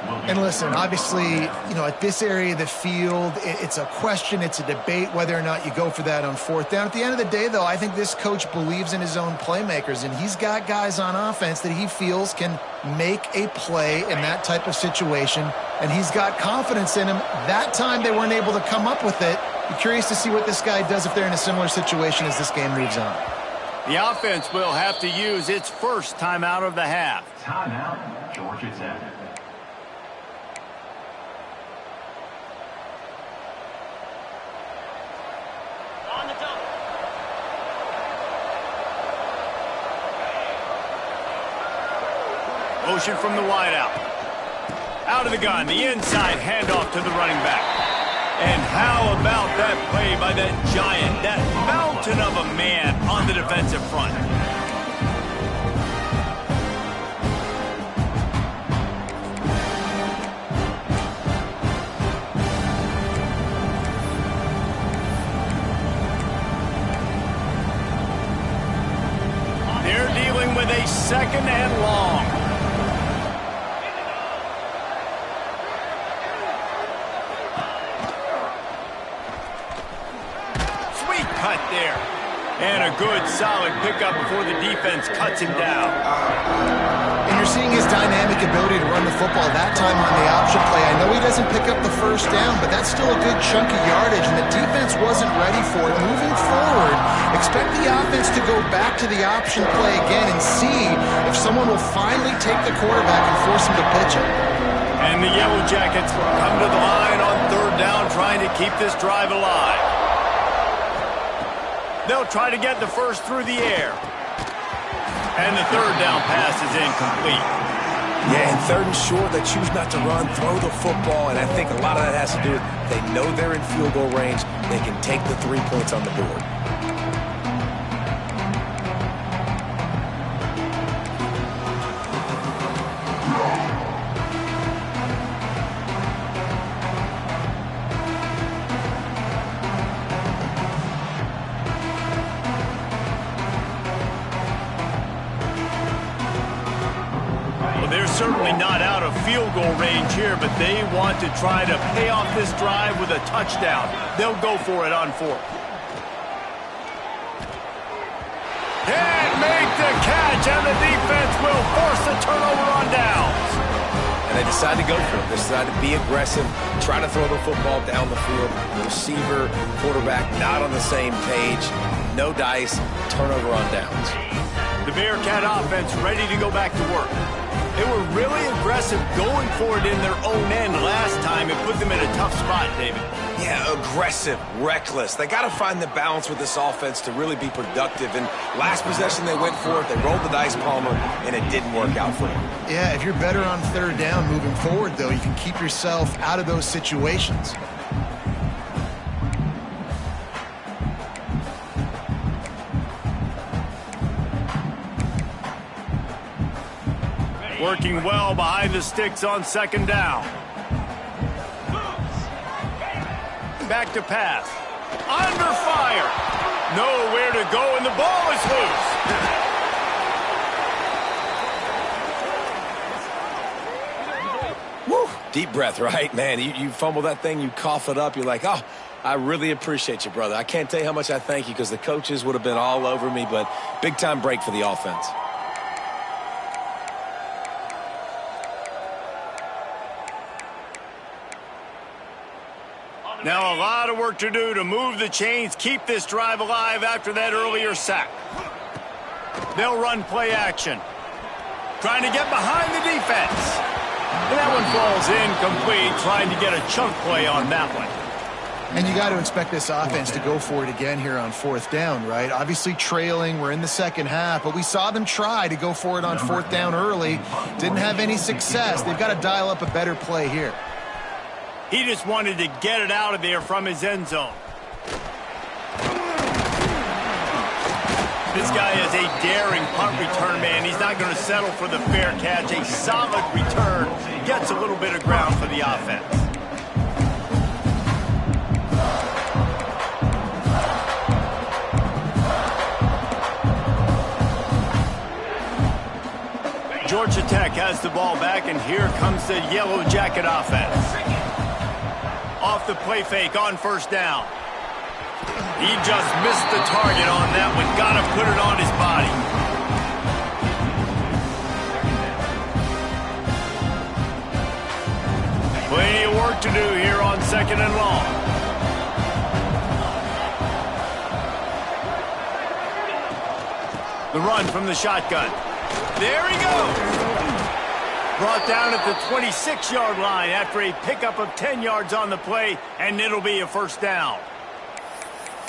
And listen, obviously, at this area of the field, it's a question, it's a debate whether or not you go for that on 4th down. At the end of the day, though, I think this coach believes in his own playmakers, and he's got guys on offense that he feels can make a play in that type of situation, and he's got confidence in him. That time they weren't able to come up with it. Be curious to see what this guy does if they're in a similar situation as this game moves on. The offense will have to use its first timeout of the half. Timeout, Georgia Tech. Motion from the wideout. Out of the gun, the inside handoff to the running back. And how about that play by that giant, that mountain of a man on the defensive front? They're dealing with a 2nd and long. Cut there. And a good, solid pickup before the defense cuts him down. And you're seeing his dynamic ability to run the football that time on the option play. I know he doesn't pick up the 1st down, but that's still a good chunk of yardage, and the defense wasn't ready for it. Moving forward, expect the offense to go back to the option play again and see if someone will finally take the quarterback and force him to pitch it. And the Yellow Jackets come to the line on 3rd down, trying to keep this drive alive. They'll try to get the 1st through the air. And the 3rd down pass is incomplete. Yeah, and third and short, they choose not to run, throw the football, and I think a lot of that has to do with they know they're in field goal range. They can take the 3 points on the board. They're certainly not out of field goal range here, but they want to try to pay off this drive with a touchdown. They'll go for it on fourth. Can't make the catch, and the defense will force a turnover on downs. And they decide to go for it. They decide to be aggressive, try to throw the football down the field. The receiver, quarterback, not on the same page. No dice, turnover on downs. The Bearcat offense ready to go back to work. They were really aggressive going for it in their own end last time. It put them in a tough spot, David. Yeah, aggressive, reckless. They got to find the balance with this offense to really be productive. And last possession they went for it. They rolled the dice, Palmer, and it didn't work out for them. Yeah, if you're better on third down moving forward, though, you can keep yourself out of those situations. Working well behind the sticks on second down. Back to pass. Under fire. Nowhere to go, and the ball is loose. Woo! Deep breath, right? Man, you fumble that thing, you cough it up, you're like, oh, I really appreciate you, brother. I can't tell you how much I thank you because the coaches would have been all over me, but big-time break for the offense. Now a lot of work to do to move the chains, keep this drive alive after that earlier sack. They'll run play action. Trying to get behind the defense. And that one falls incomplete, trying to get a chunk play on that one. And you got to expect this offense to go for it again here on fourth down, right? Obviously trailing, we're in the second half, but we saw them try to go for it on fourth down early. Didn't have any success. They've got to dial up a better play here. He just wanted to get it out of there from his end zone. This guy is a daring punt return man. He's not going to settle for the fair catch. A solid return. Gets a little bit of ground for the offense. Georgia Tech has the ball back, and here comes the Yellow Jacket offense. Off the play fake on first down. He just missed the target on that one. Got to put it on his body. Plenty of work to do here on second and long. The run from the shotgun. There he goes. Brought down at the 26-yard line after a pickup of 10 yards on the play, and it'll be a first down.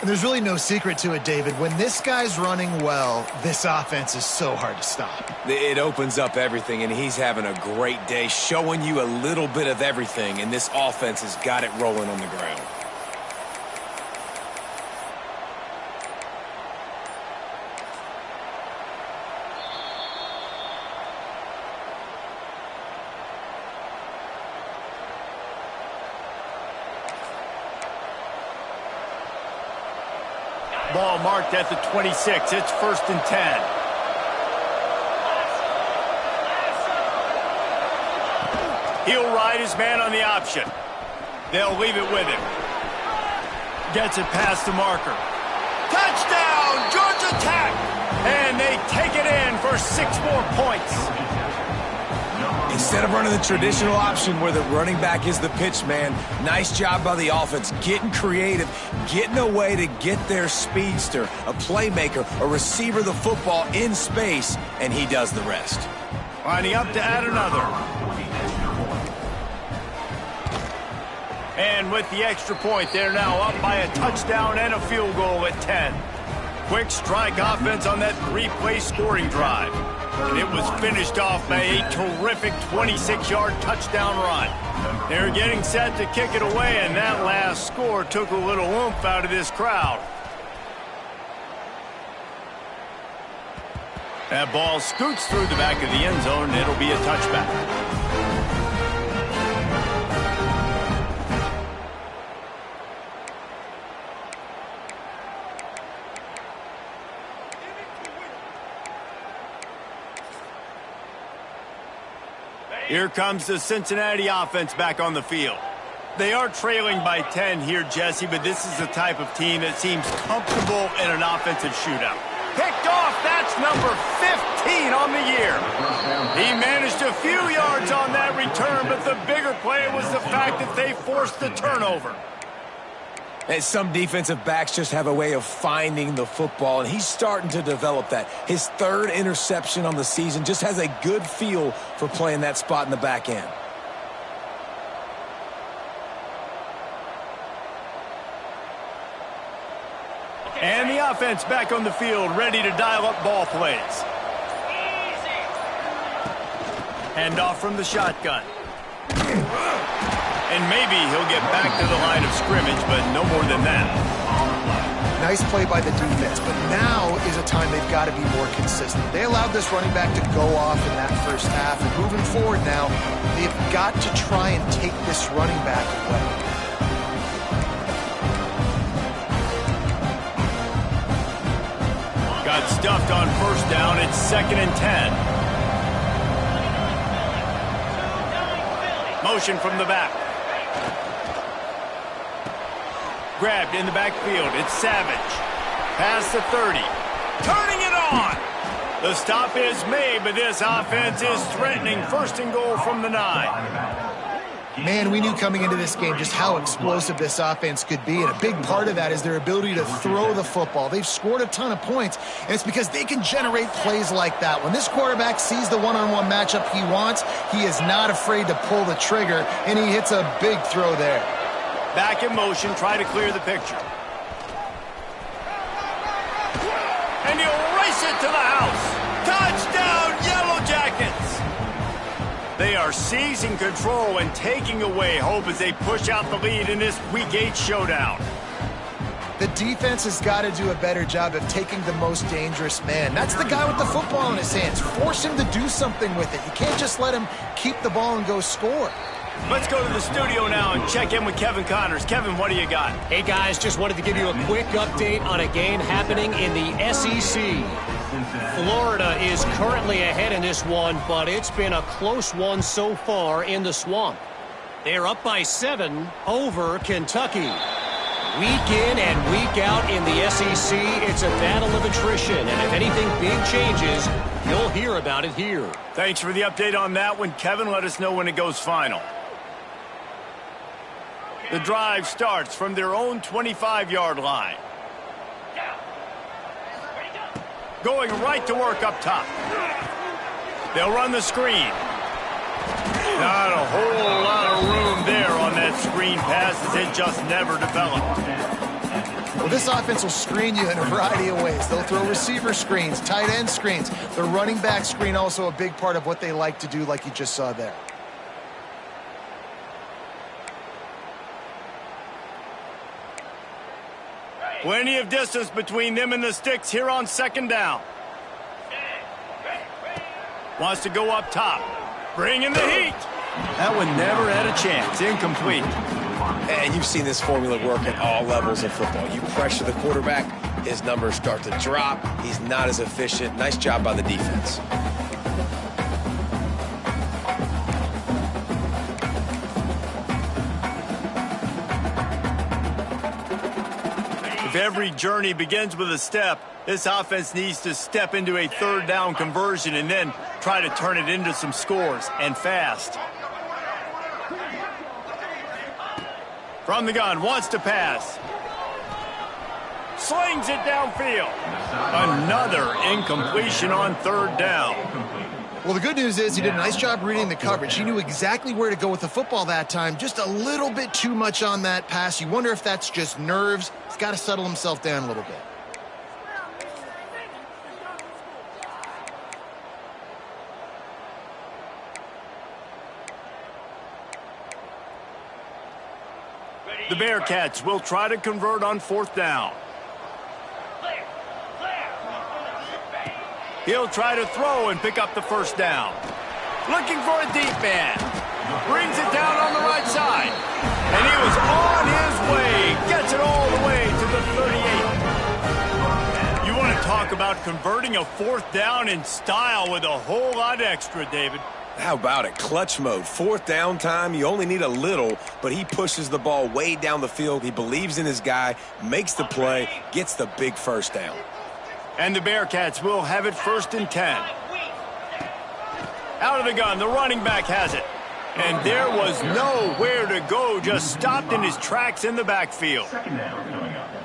And there's really no secret to it, David. When this guy's running well, this offense is so hard to stop. It opens up everything, and he's having a great day, showing you a little bit of everything, and this offense has got it rolling on the ground. Ball marked at the 26. It's first and 10. He'll ride his man on the option. They'll leave it with him. Gets it past the marker. Touchdown, Georgia Tech! And they take it in for 6 more points. Instead of running the traditional option where the running back is the pitch man, nice job by the offense, getting creative, getting a way to get their speedster, a playmaker, a receiver the football in space, and he does the rest. Lining up to add another. And with the extra point, they're now up by a touchdown and a field goal at 10. Quick strike offense on that 3-play scoring drive. And it was finished off by a terrific 26-yard touchdown run. They're getting set to kick it away, and that last score took a little oomph out of this crowd. That ball scoots through the back of the end zone, and it'll be a touchback. Here comes the Cincinnati offense back on the field. They are trailing by 10 here, Jesse, but this is the type of team that seems comfortable in an offensive shootout. Picked off, that's number 15 on the year. He managed a few yards on that return, but the bigger play was the fact that they forced the turnover. And some defensive backs just have a way of finding the football, and he's starting to develop that. His third interception on the season, just has a good feel for playing that spot in the back end. And the offense back on the field, ready to dial up ball plays. Hand off from the shotgun. And maybe he'll get back to the line of scrimmage, but no more than that. Nice play by the defense, but now is a time they've got to be more consistent. They allowed this running back to go off in that first half, and moving forward now, they've got to try and take this running back away. Got stuffed on first down. It's 2nd and 10. Motion from the back. Grabbed in the backfield. It's Savage. Past the 30. Turning it on. The stop is made, but this offense is threatening 1st and goal from the 9. Man, we knew coming into this game just how explosive this offense could be, and a big part of that is their ability to throw the football. They've scored a ton of points, and it's because they can generate plays like that. When this quarterback sees the one-on-one matchup he wants, he is not afraid to pull the trigger, and he hits a big throw there. Back in motion, try to clear the picture. And he'll race it to the house. Touchdown, Yellow Jackets! They are seizing control and taking away hope as they push out the lead in this Week 8 showdown. The defense has got to do a better job of taking the most dangerous man. That's the guy with the football in his hands. Force him to do something with it. You can't just let him keep the ball and go score. Let's go to the studio now and check in with Kevin Connors. Kevin, what do you got? Hey, guys, just wanted to give you a quick update on a game happening in the SEC. Florida is currently ahead in this one, but it's been a close one so far in the Swamp. They're up by 7 over Kentucky. Week in and week out in the SEC, it's a battle of attrition, and if anything big changes, you'll hear about it here. Thanks for the update on that one, Kevin. Let us know when it goes final. The drive starts from their own 25-yard line. Going right to work up top. They'll run the screen. Not a whole lot of room there on that screen pass as it just never developed. Well, this offense will screen you in a variety of ways. They'll throw receiver screens, tight end screens. The running back screen also a big part of what they like to do, like you just saw there. Plenty of distance between them and the sticks here on 2nd down. Wants to go up top. Bring in the heat. That one never had a chance. Incomplete. And you've seen this formula work at all levels of football. You pressure the quarterback, his numbers start to drop. He's not as efficient. Nice job by the defense. If every journey begins with a step, this offense needs to step into a 3rd down conversion and then try to turn it into some scores, and fast. From the gun, wants to pass. Slings it downfield. Another incompletion on 3rd down. Well, the good news is he did a nice job reading the coverage. He knew exactly where to go with the football that time. Just a little bit too much on that pass. You wonder if that's just nerves. He's got to settle himself down a little bit. The Bearcats will try to convert on 4th down. Clear. Clear. He'll try to throw and pick up the 1st down. Looking for a deep man. Brings it down on the right side. And he was on his way. Gets it all the way to the 38. You want to talk about converting a 4th down in style with a whole lot extra, David. How about it? Clutch mode. 4th down time. You only need a little, but he pushes the ball way down the field. He believes in his guy, makes the play, gets the big 1st down. And the Bearcats will have it 1st and 10. Out of the gun, the running back has it. And there was nowhere to go, just stopped in his tracks in the backfield.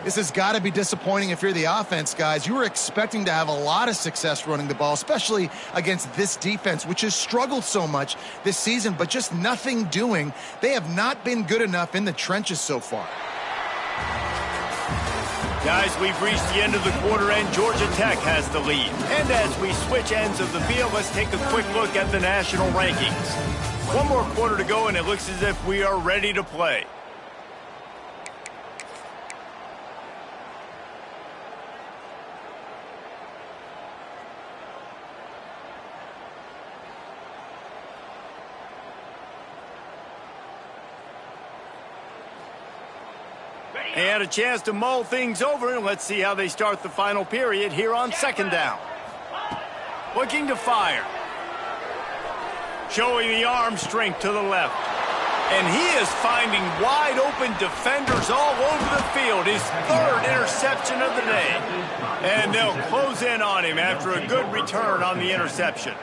This has got to be disappointing if you're the offense, guys. You were expecting to have a lot of success running the ball, especially against this defense, which has struggled so much this season, but just nothing doing. They have not been good enough in the trenches so far. Guys, we've reached the end of the quarter, and Georgia Tech has the lead. And as we switch ends of the field, let's take a quick look at the national rankings. One more quarter to go, and it looks as if we are ready to play. They had a chance to mull things over, and let's see how they start the final period here on 2nd down. Looking to fire. Showing the arm strength to the left. And he is finding wide open defenders all over the field. His 3rd interception of the day. And they'll close in on him after a good return on the interception.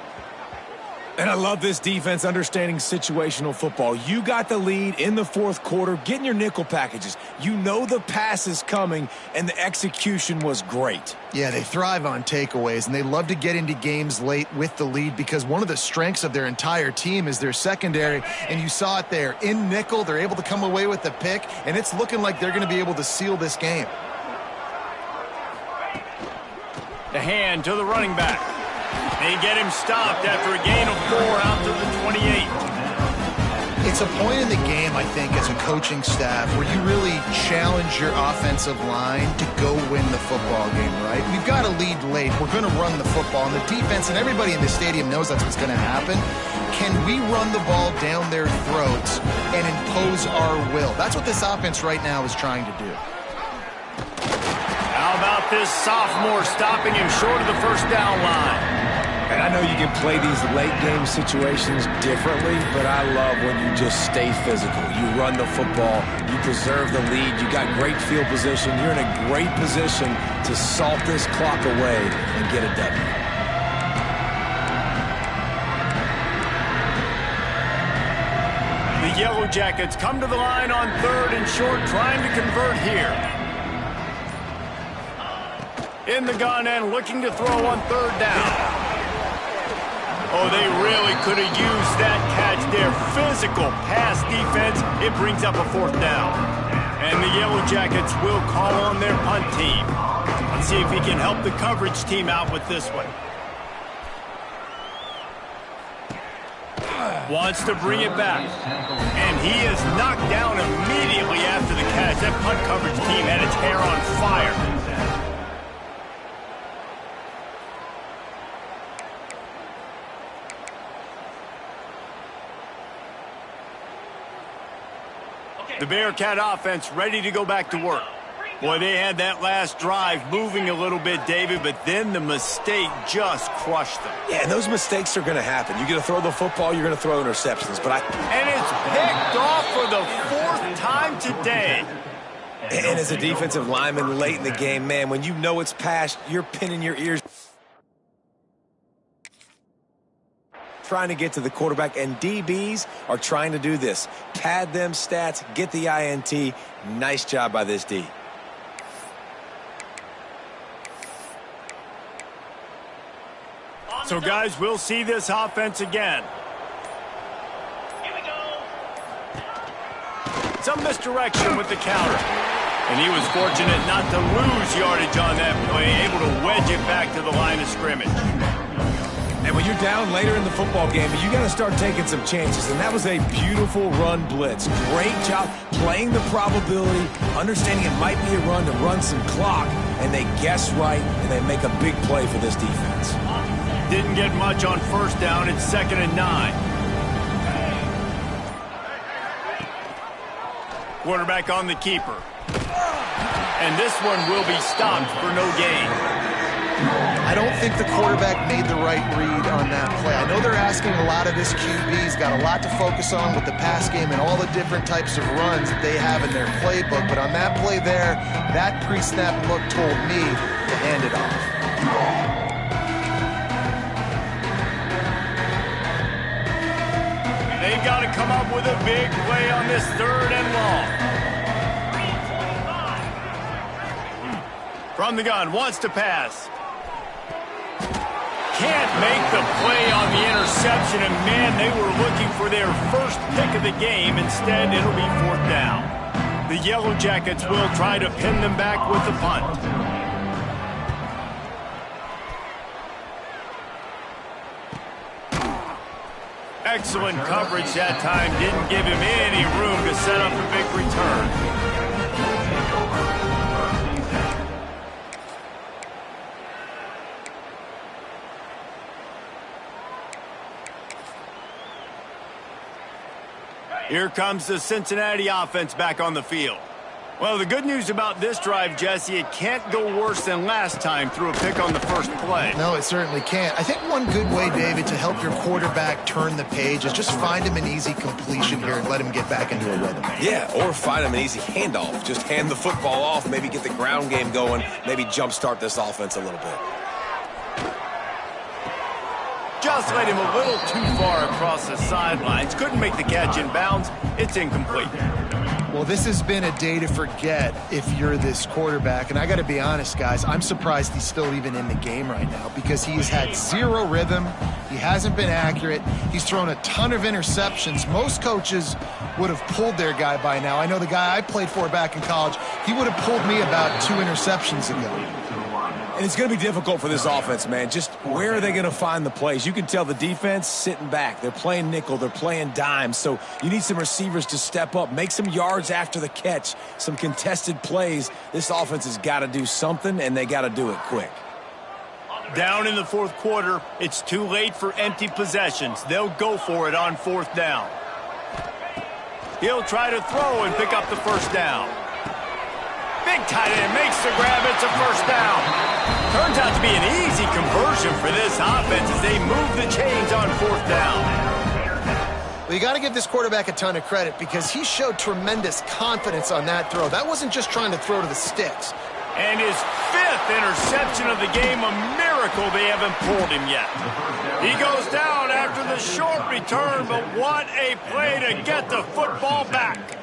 And I love this defense understanding situational football. You got the lead in the 4th quarter, getting your nickel packages. You know the pass is coming, and the execution was great. Yeah, they thrive on takeaways, and they love to get into games late with the lead because one of the strengths of their entire team is their secondary, and you saw it there. In nickel, they're able to come away with the pick, and it's looking like they're going to be able to seal this game. The hand to the running back. They get him stopped after a gain of 4 out to the 28. It's a point in the game, I think, as a coaching staff where you really challenge your offensive line to go win the football game, right? We've got to lead late. We're going to run the football. And the defense and everybody in the stadium knows that's what's going to happen. Can we run the ball down their throats and impose our will? That's what this offense right now is trying to do. How about this sophomore stopping him short of the 1st down line? And I know you can play these late-game situations differently, but I love when you just stay physical. You run the football, you preserve the lead, you got great field position, you're in a great position to salt this clock away and get a W. The Yellow Jackets come to the line on 3rd and short, trying to convert here. In the gun and looking to throw on 3rd down. Oh, they really could have used that catch there. Physical pass defense. It brings up a 4th down. And the Yellow Jackets will call on their punt team. Let's see if he can help the coverage team out with this one. Wants to bring it back. And he is knocked down immediately after the catch. That punt coverage team had its hair on fire. The Bearcat offense ready to go back to work. Boy, they had that last drive moving a little bit, David, but then the mistake just crushed them. Yeah, and those mistakes are going to happen. You're going to throw the football, you're going to throw interceptions. And it's picked off for the 4th time today. And as a defensive lineman late in the game, man, when you know it's past, you're pinning your ears. Trying to get to the quarterback, and DBs are trying to do this. Pad them stats, get the INT. Nice job by this D. So, guys, we'll see this offense again. Here we go. Some misdirection with the counter. And he was fortunate not to lose yardage on that play, able to wedge it back to the line of scrimmage. And when you're down later in the football game, you got to start taking some chances. And that was a beautiful run blitz. Great job playing the probability, understanding it might be a run to run some clock. And they guess right, and they make a big play for this defense. Didn't get much on first down. It's 2nd and 9. Quarterback on the keeper. And this one will be stopped for no gain. I don't think the quarterback made the right read on that play. I know they're asking a lot of this QB. He's got a lot to focus on with the pass game and all the different types of runs that they have in their playbook. But on that play there, that pre-snap look told me to hand it off. They've got to come up with a big play on this 3rd and long. From the gun, wants to pass. Can't make the play on the interception, and man, they were looking for their first pick of the game. Instead, it'll be 4th down. The Yellow Jackets will try to pin them back with the punt. Excellent coverage that time. Didn't give him any room to set up a big return. Here comes the Cincinnati offense back on the field. Well, the good news about this drive, Jesse, it can't go worse than last time through a pick on the first play. No, it certainly can't. I think one good way, David, to help your quarterback turn the page is just find him an easy completion here and let him get back into a rhythm. Yeah, or find him an easy handoff. Just hand the football off, maybe get the ground game going, maybe jumpstart this offense a little bit. Just led him a little too far across the sidelines. Couldn't make the catch in bounds. It's incomplete. Well, this has been a day to forget if you're this quarterback. And I got to be honest, guys, I'm surprised he's still even in the game right now because he's had zero rhythm. He hasn't been accurate. He's thrown a ton of interceptions. Most coaches would have pulled their guy by now. I know the guy I played for back in college, he would have pulled me about 2 interceptions ago. And it's going to be difficult for this offense, man. Just where are they going to find the plays? You can tell the defense sitting back. They're playing nickel. They're playing dime. So you need some receivers to step up, make some yards after the catch, some contested plays. This offense has got to do something, and they got to do it quick. Down in the 4th quarter, it's too late for empty possessions. They'll go for it on 4th down. He'll try to throw and pick up the first down. Big tight end makes the grab. It's a first down. Turns out to be an easy conversion for this offense as they move the chains on 4th down. Well, you got to give this quarterback a ton of credit because he showed tremendous confidence on that throw. That wasn't just trying to throw to the sticks. And his 5th interception of the game, a miracle they haven't pulled him yet. He goes down after the short return, but what a play to get the football back.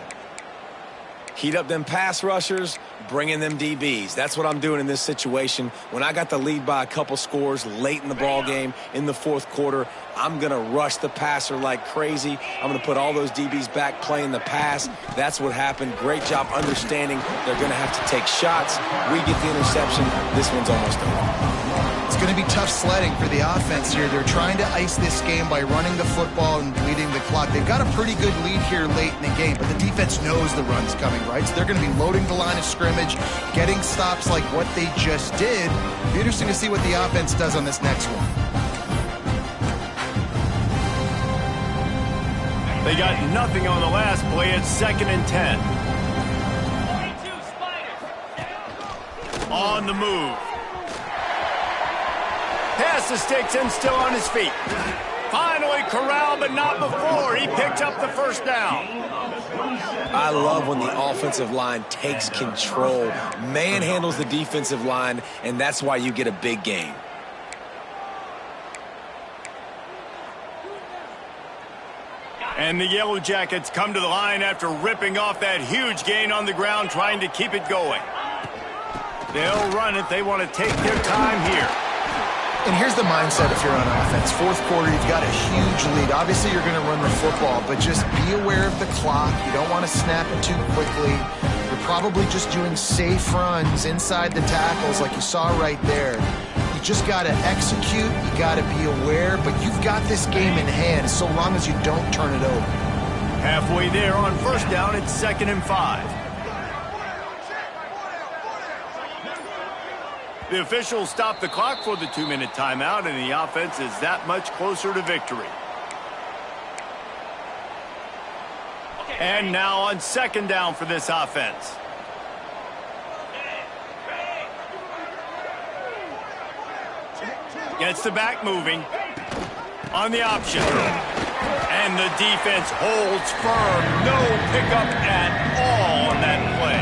Heat up them pass rushers, bring in them DBs. That's what I'm doing in this situation. When I got the lead by a couple scores late in the ball game in the 4th quarter, I'm going to rush the passer like crazy. I'm going to put all those DBs back playing the pass. That's what happened. Great job understanding they're going to have to take shots. We get the interception. This one's almost over. It's going to be tough sledding for the offense here. They're trying to ice this game by running the football and bleeding the clock. They've got a pretty good lead here late in the game, but the defense knows the run's coming, right? So they're going to be loading the line of scrimmage, getting stops like what they just did. It'll be interesting to see what the offense does on this next one. They got nothing on the last play. It's 2nd and 10. 22 Spiders. On the move. Pass the sticks and still on his feet. Finally corralled, but not before. He picked up the first down. I love when the offensive line takes control, manhandles the defensive line, and that's why you get a big game. And the Yellow Jackets come to the line after ripping off that huge gain on the ground, trying to keep it going. They'll run it. They want to take their time here. And here's the mindset if you're on offense. 4th quarter, you've got a huge lead. Obviously, you're going to run the football, but just be aware of the clock. You don't want to snap it too quickly. You're probably just doing safe runs inside the tackles like you saw right there. You just got to execute. You got to be aware. But you've got this game in hand so long as you don't turn it over. Halfway there on first down, it's 2nd and 5. The officials stop the clock for the 2-minute timeout, and the offense is that much closer to victory. And now on 2nd down for this offense. Gets the back moving on the option. And the defense holds firm. No pickup at all on that play.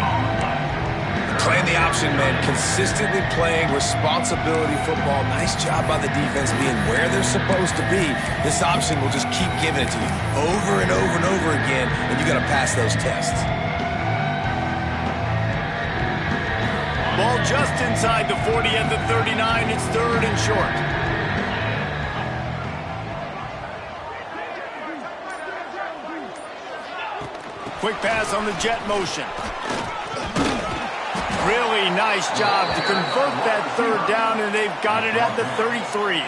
Playing the option, man. Consistently playing responsibility football. Nice job by the defense being where they're supposed to be. This option will just keep giving it to you over and over and over again, and you got to pass those tests. Ball just inside the 40 at the 39. It's 3rd and short. Quick pass on the jet motion. Really nice job to convert that 3rd down, and they've got it at the 33.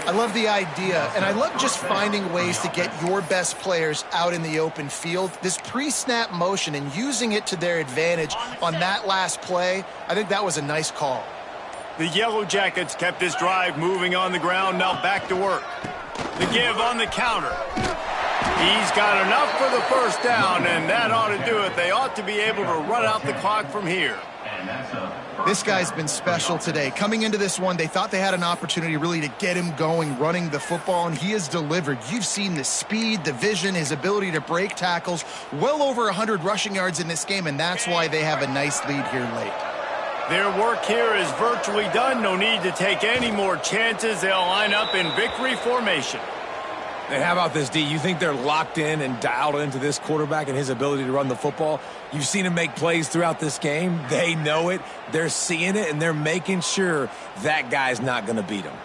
I love the idea, and I love just finding ways to get your best players out in the open field. This pre-snap motion and using it to their advantage on that last play, I think that was a nice call. The Yellow Jackets kept this drive moving on the ground, now back to work. The give on the counter. He's got enough for the 1st down, and that ought to do it. They ought to be able to run out the clock from here. This guy's been special today. Coming into this one, they thought they had an opportunity really to get him going, running the football, and he has delivered. You've seen the speed, the vision, his ability to break tackles, well over 100 rushing yards in this game, and that's why they have a nice lead here late. Their work here is virtually done. No need to take any more chances. They'll line up in victory formation. And how about this, D? You think they're locked in and dialed into this quarterback and his ability to run the football? You've seen him make plays throughout this game. They know it. They're seeing it, and they're making sure that guy's not going to beat him.